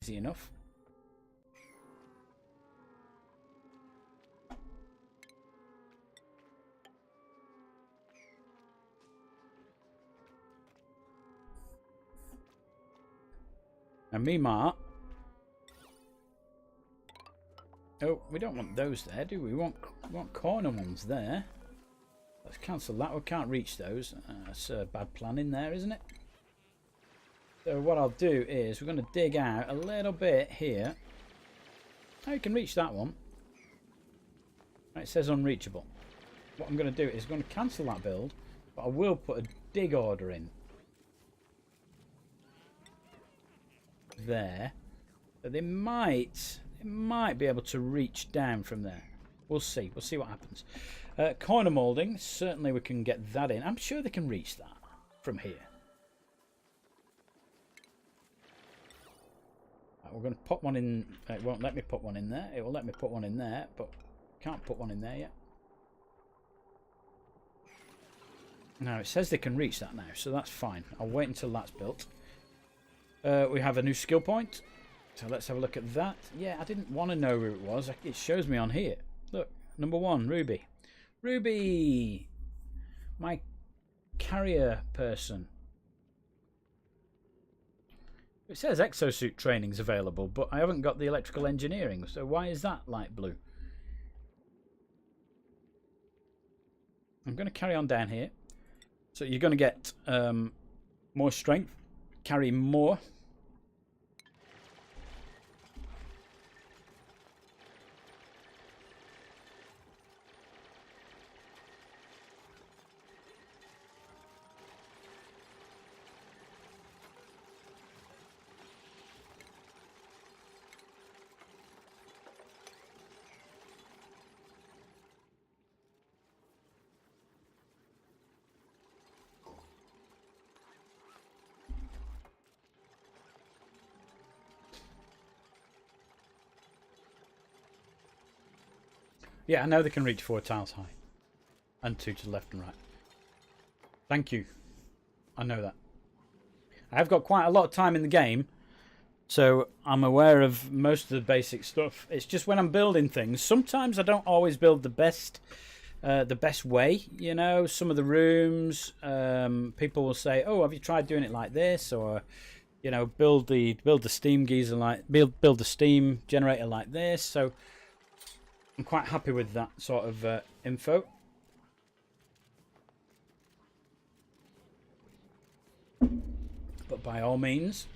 Easy enough. And Mimar. Oh, we don't want those there, do we? We want corner ones there. Let's cancel that. We can't reach those. That's a bad plan in there, isn't it? So what I'll do is we're going to dig out a little bit here. Oh, you can reach that one. It says unreachable. What I'm going to do is I'm going to cancel that build, but I will put a dig order in. There. But they might be able to reach down from there. We'll see. We'll see what happens. Corner moulding. Certainly we can get that in. I'm sure they can reach that from here. Right, we're going to put one in. It won't let me put one in there. It will let me put one in there, but can't put one in there yet. Now it says they can reach that now, so that's fine. I'll wait until that's built. We have a new skill point. So let's have a look at that. Yeah, I didn't want to know who it was. It shows me on here. Look, number 1, Ruby. Ruby! My carrier person. It says exosuit training's available, but I haven't got the electrical engineering. So why is that light blue? I'm going to carry on down here. So you're going to get more strength, carry more. Yeah, I know they can reach 4 tiles high. And 2 to the left and right. Thank you. I know that. I've got quite a lot of time in the game, so I'm aware of most of the basic stuff. It's just when I'm building things, sometimes I don't always build the best way. You know, some of the rooms, people will say, "Oh, have you tried doing it like this?" Or, you know, build the steam geyser like build the steam generator like this. So I'm quite happy with that sort of info. But by all means,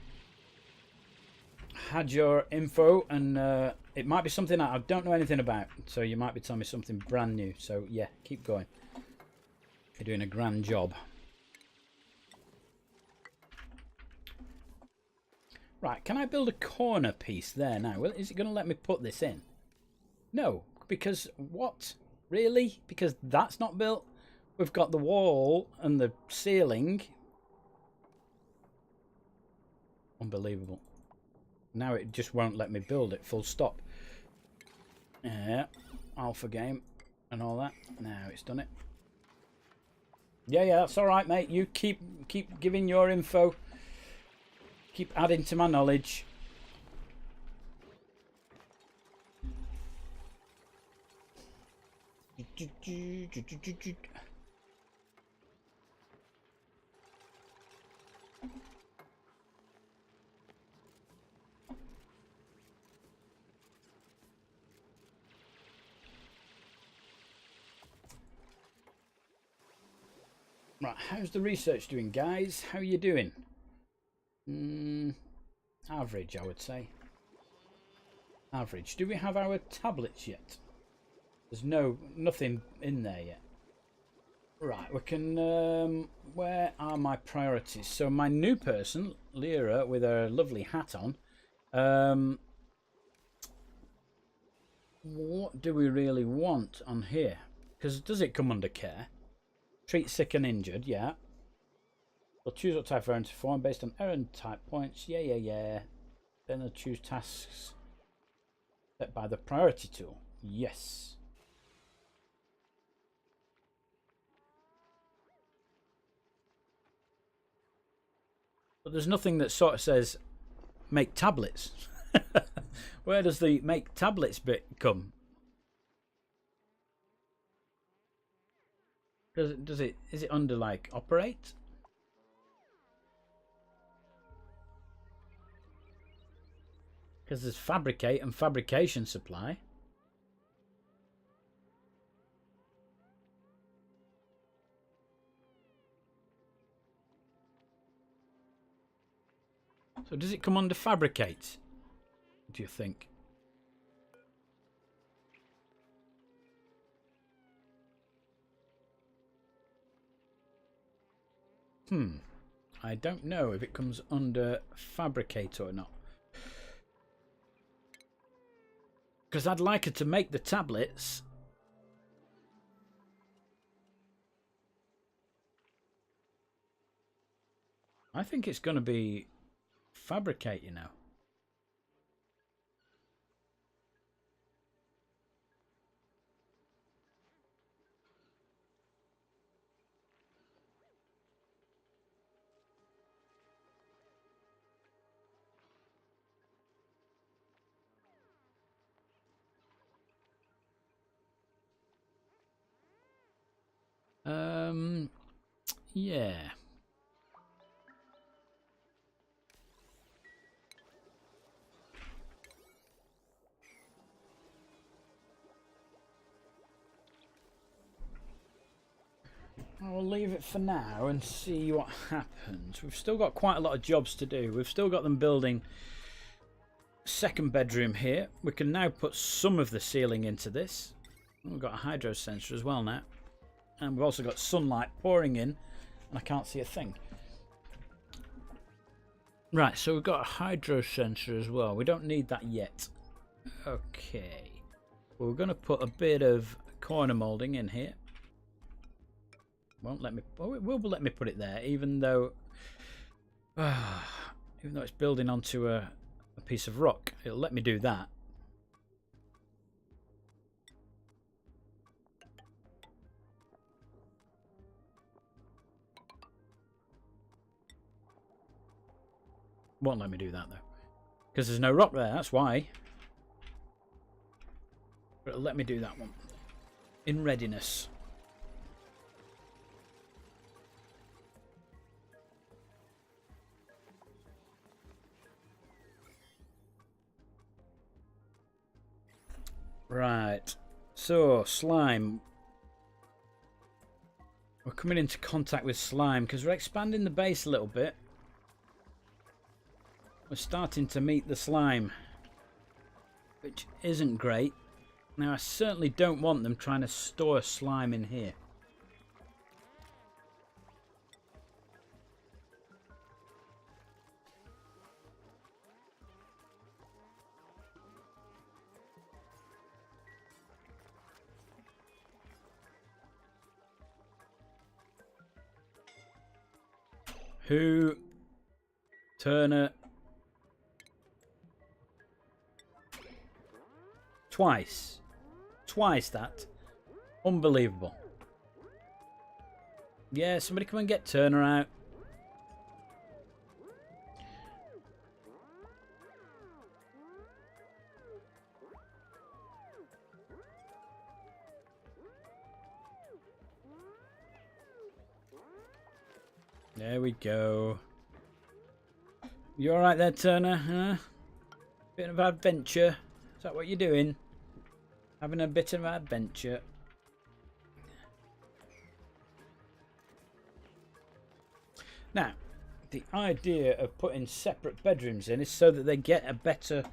had your info, and it might be something that I don't know anything about. So you might be telling me something brand new. So yeah, keep going. You're doing a grand job. Right, can I build a corner piece there now? Well, is it going to let me put this in? No, because what? Really? Because that's not built? We've got the wall and the ceiling. Unbelievable. Now it just won't let me build it, full stop. Yeah, alpha game and all that. Now it's done it. Yeah, that's all right, mate. You keep giving your info. Keep adding to my knowledge. Right, how's the research doing, guys? How are you doing? Average, I would say. Average. Do we have our tablets yet? There's nothing in there yet. Right, we can... where are my priorities? So my new person, Lyra, with her lovely hat on. What do we really want on here? Because does it come under care? Treat sick and injured, yeah. We'll choose what type of errand to perform based on errand type points. Yeah. Then I'll choose tasks set by the priority tool. Yes. But there's nothing that sort of says make tablets. Where does the make tablets bit come? Is it under like operate? Because there's fabricate and fabrication supply. So does it come under fabricate? Do you think? I don't know if it comes under fabricate or not. Because I'd like her to make the tablets. I think it's going to be fabricate, you know. Yeah. I'll leave it for now and see what happens. We've still got quite a lot of jobs to do. We've still got them building a second bedroom here. We can now put some of the ceiling into this. We've got a hydro sensor as well now. And we've also got sunlight pouring in, and I can't see a thing. Right, so we've got a hydro sensor as well. We don't need that yet. Okay. Well, we're going to put a bit of corner moulding in here. Won't let me. Oh, it will let me put it there, even though it's building onto a piece of rock. It'll let me do that. Won't let me do that though, because there's no rock there. That's why. But it'll let me do that one in readiness. Right, so slime. We're coming into contact with slime because we're expanding the base a little bit. We're starting to meet the slime, which isn't great. Now I certainly don't want them trying to store slime in here. Who? Turner. Twice. Twice that. Unbelievable. Yeah, somebody come and get Turner out. There we go. You alright there, Turner? Huh? Bit of adventure. Is that what you're doing? Having a bit of adventure. Now, the idea of putting separate bedrooms in is so that they get a better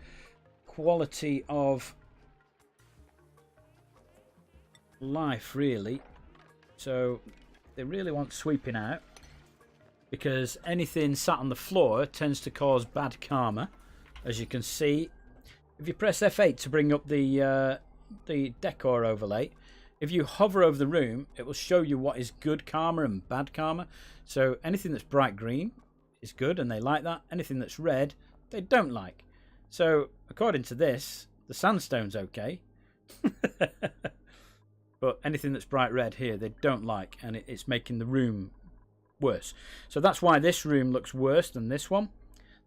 quality of life, really. So they really want sweeping out, because anything sat on the floor tends to cause bad karma, as you can see. If you press F8 to bring up the decor overlay, if you hover over the room, it will show you what is good karma and bad karma. So anything that's bright green is good and they like that. Anything that's red, they don't like. So according to this, the sandstone's okay. But anything that's bright red here, they don't like, and it's making the room worse. So that's why this room looks worse than this one.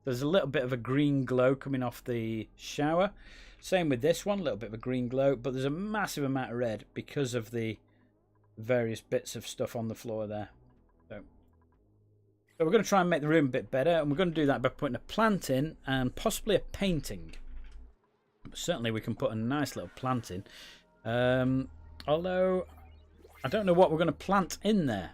There's a little bit of a green glow coming off the shower. Same with this one, a little bit of a green glow, but there's a massive amount of red because of the various bits of stuff on the floor there. So we're going to try and make the room a bit better, and we're going to do that by putting a plant in and possibly a painting. But certainly we can put a nice little plant in. Although I don't know what we're going to plant in there.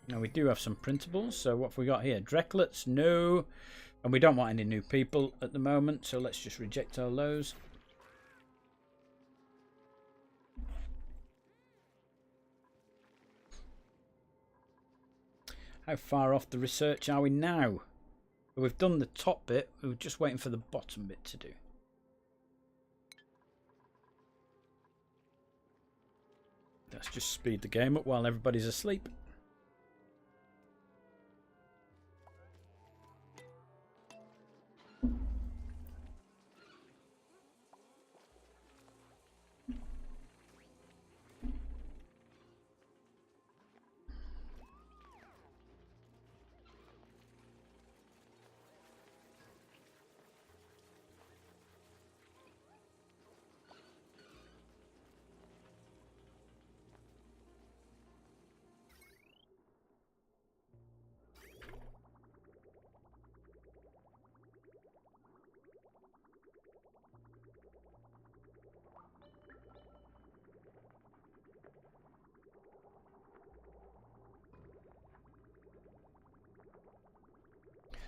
Now we do have some printables, so what have we got here? Drecklets, no. And we don't want any new people at the moment, so let's just reject all those. How far off the research are we now? We've done the top bit, we're just waiting for the bottom bit to do. Let's just speed the game up while everybody's asleep.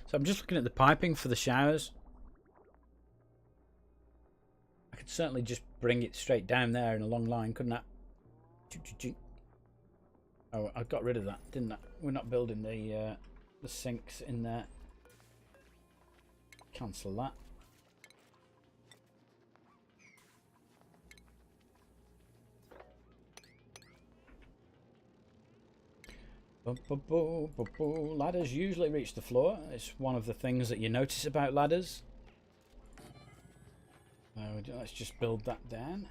So I'm just looking at the piping for the showers. I could certainly just bring it straight down there in a long line, couldn't I? Oh, I got rid of that, didn't I? We're not building the sinks in there. Cancel that. Ladders usually reach the floor. It's one of the things that you notice about ladders. Let's just build that down.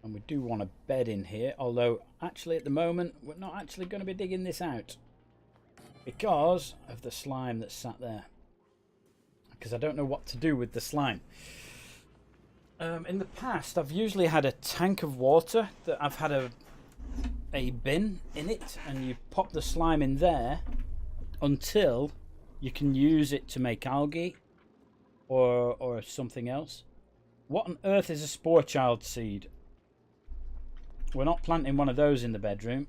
And we do want a bed in here, although actually at the moment we're not actually going to be digging this out because of the slime that's sat there. Because I don't know what to do with the slime. In the past I've usually had a tank of water that I've had a bin in it, and you pop the slime in there until you can use it to make algae or something else. What on earth is a spore child seed? We're not planting one of those in the bedroom.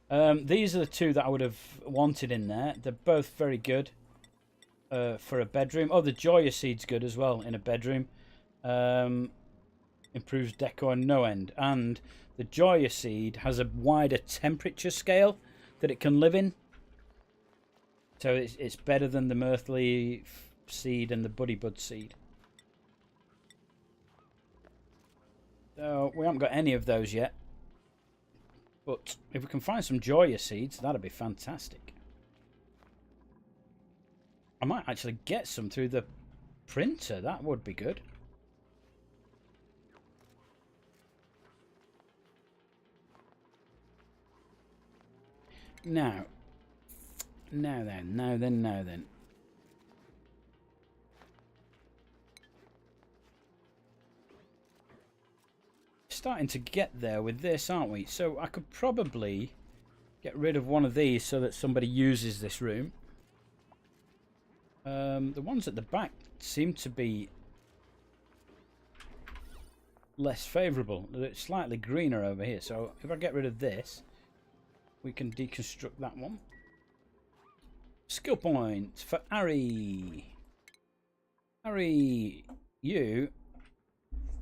These are the two that I would have wanted in there. They're both very good for a bedroom. Oh, the Joya seed's good as well in a bedroom. Improves decor no end. And the Joya seed has a wider temperature scale that it can live in. So it's better than the Mirthly seed and the Buddy Bud seed. So we haven't got any of those yet. But if we can find some Joya seeds, that'd be fantastic. I might actually get some through the printer. That would be good. Now then. Starting to get there with this, aren't we? So I could probably get rid of one of these so that somebody uses this room. The ones at the back seem to be less favourable. It's slightly greener over here. So if I get rid of this, we can deconstruct that one. Skill points for Ari. Ari, you,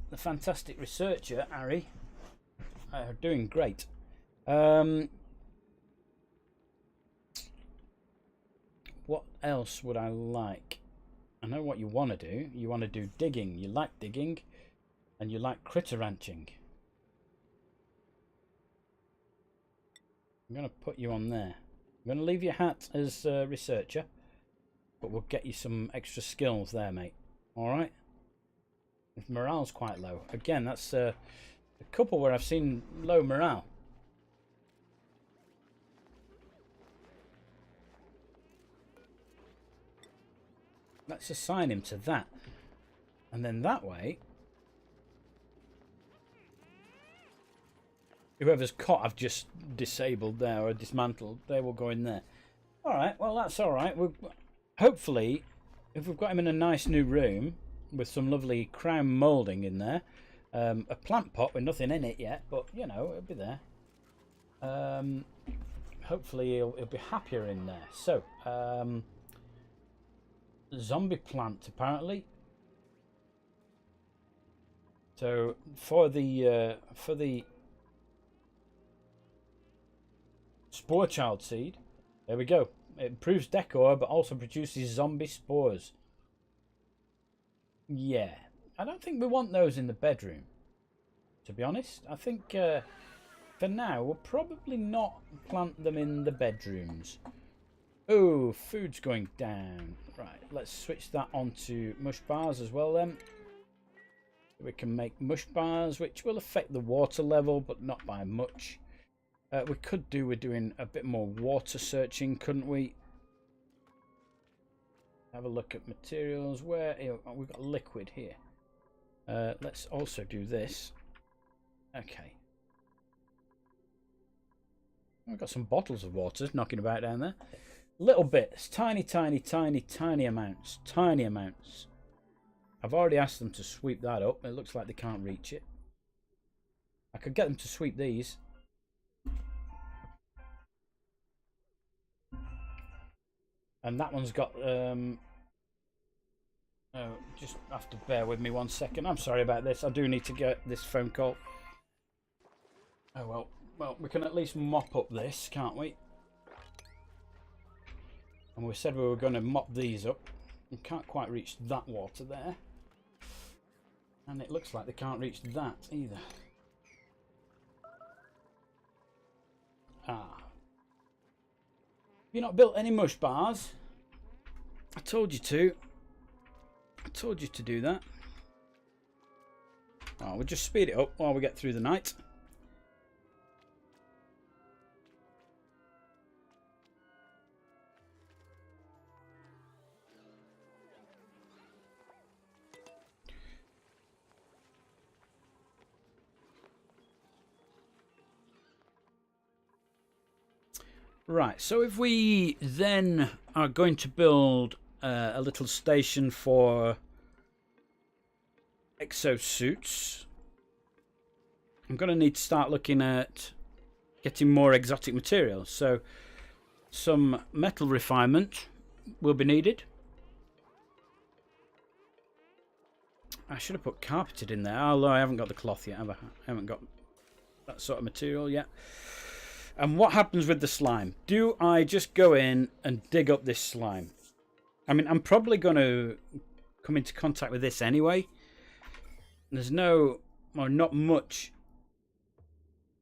the fantastic researcher, Ari, are doing great. What else would I like? I know what you want to do. You want to do digging. You like digging, and you like critter ranching. I'm going to put you on there. I'm going to leave your hat as a researcher, but we'll get you some extra skills there, mate. All right. If morale's quite low. Again, that's a couple where I've seen low morale. Let's assign him to that. And then that way, whoever's cot I've just disabled there or dismantled, they will go in there. Alright, well that's alright. Hopefully, if we've got him in a nice new room with some lovely crown moulding in there, a plant pot with nothing in it yet, but you know, it'll be there. Hopefully he'll be happier in there. So, zombie plant apparently. So for the spore child seed, there we go. It improves decor, but also produces zombie spores. Yeah, I don't think we want those in the bedroom, to be honest. I think for now we'll probably not plant them in the bedrooms. Oh, food's going down. Right, let's switch that on to mush bars as well then. We can make mush bars, which will affect the water level, but not by much. We could do with doing a bit more water searching, couldn't we? Have a look at materials. Where we've got liquid here. Let's also do this. Okay. I've got some bottles of water knocking about down there. Little bits, tiny, tiny, tiny, tiny amounts. Tiny amounts. I've already asked them to sweep that up. It looks like they can't reach it. I could get them to sweep these. And that one's got... oh, just have to bear with me 1 second. I'm sorry about this. I do need to get this phone call. Oh, well. Well, we can at least mop up this, can't we? And we said we were going to mop these up. We can't quite reach that water there. And it looks like they can't reach that either. Ah. Have you not built any mush bars? I told you to. I told you to do that. Oh, we'll just speed it up while we get through the night. Right, so if we then are going to build a little station for exosuits, I'm going to need to start looking at getting more exotic materials. So some metal refinement will be needed. I should have put carpeted in there, although I haven't got the cloth yet, have I? I haven't got that sort of material yet. And what happens with the slime? Do I just go in and dig up this slime? I mean, I'm probably going to come into contact with this anyway. There's no, well, not much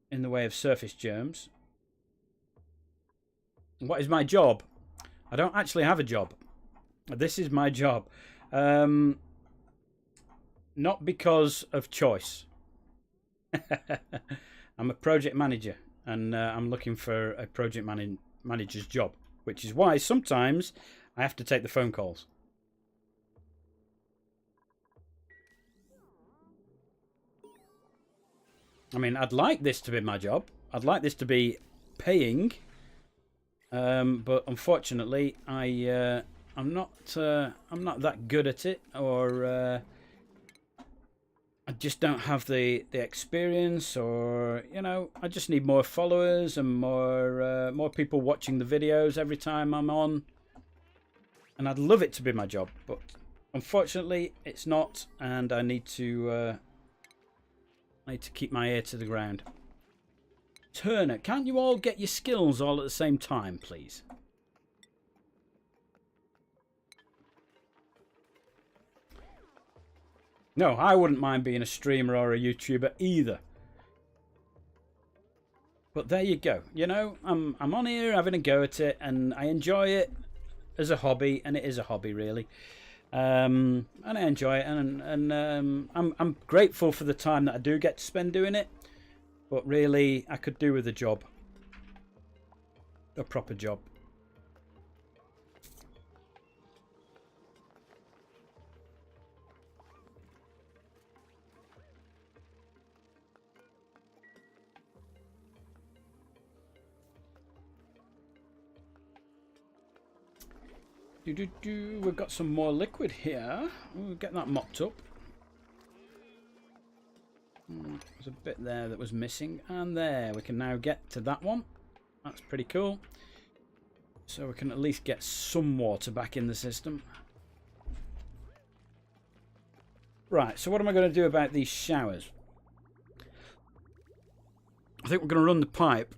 in the way of surface germs. What is my job? I don't actually have a job. This is my job. Not because of choice. I'm a project manager. And I'm looking for a project manager's job, which is why sometimes I have to take the phone calls. I mean, I'd like this to be my job. I'd like this to be paying, but unfortunately, I'm not that good at it, or I just don't have the experience, or you know, I just need more followers and more people watching the videos every time I'm on. And I'd love it to be my job, but unfortunately, it's not, and I need to keep my ear to the ground. Turner, can't you all get your skills all at the same time, please? No, I wouldn't mind being a streamer or a YouTuber either. But there you go. You know, I'm on here having a go at it, and I enjoy it as a hobby, and it is a hobby really. And I enjoy it, and I'm grateful for the time that I do get to spend doing it. But really, I could do with a job, a proper job. We've got some more liquid here. We'll get that mopped up. There's a bit there that was missing, and there we can now get to that one. That's pretty cool. So we can at least get some water back in the system. Right, so what am I going to do about these showers? I think we're going to run the pipe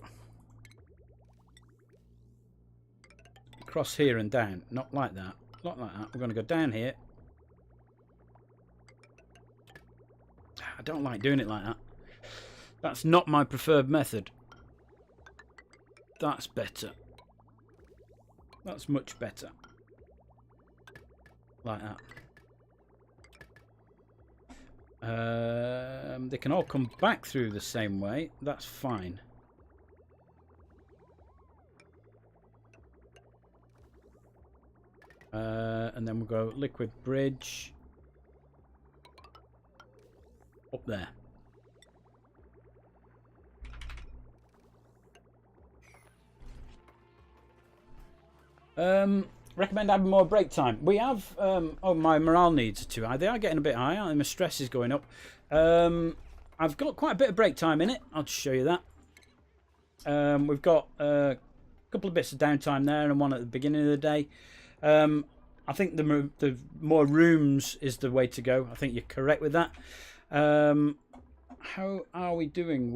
across here and down. Not like that. Not like that. We're going to go down here. I don't like doing it like that. That's not my preferred method. That's better. That's much better. Like that. They can all come back through the same way. That's fine. And then we'll go liquid bridge up there. Recommend having more break time. We have. Oh, my morale needs are too high. They are getting a bit high, aren't they? My stress is going up. I've got quite a bit of break time in it. I'll just show you that. We've got a couple of bits of downtime there and one at the beginning of the day. I think the more rooms is the way to go. I think you're correct with that. How are we doing?